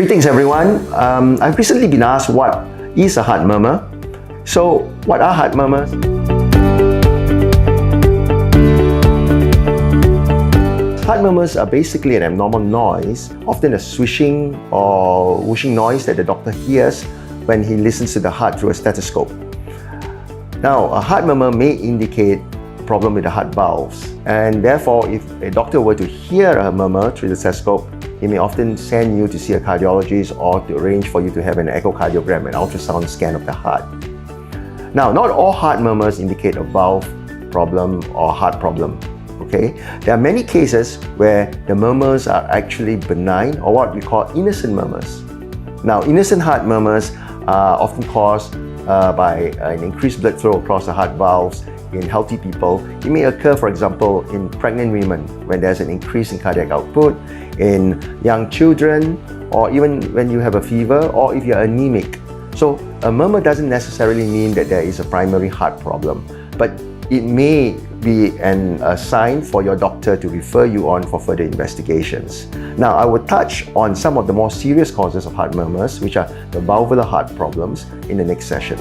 Greetings everyone. I've recently been asked what is a heart murmur. So what are heart murmurs? Heart murmurs are basically an abnormal noise, often a swishing or whooshing noise that the doctor hears when he listens to the heart through a stethoscope. Now, a heart murmur may indicate a problem with the heart valves, and therefore if a doctor were to hear a murmur through the stethoscope, he may often send you to see a cardiologist or to arrange for you to have an echocardiogram, an ultrasound scan of the heart. Now, not all heart murmurs indicate a valve problem or heart problem. Okay? There are many cases where the murmurs are actually benign, or what we call innocent murmurs. Now, innocent heart murmurs are often caused by an increased blood flow across the heart valves in healthy people. It may occur, for example, in pregnant women when there's an increase in cardiac output, in young children, or even when you have a fever, or if you're anemic. So a murmur doesn't necessarily mean that there is a primary heart problem, but it may be a sign for your doctor to refer you on for further investigations. Now, I will touch on some of the more serious causes of heart murmurs, which are the valvular heart problems, in the next session.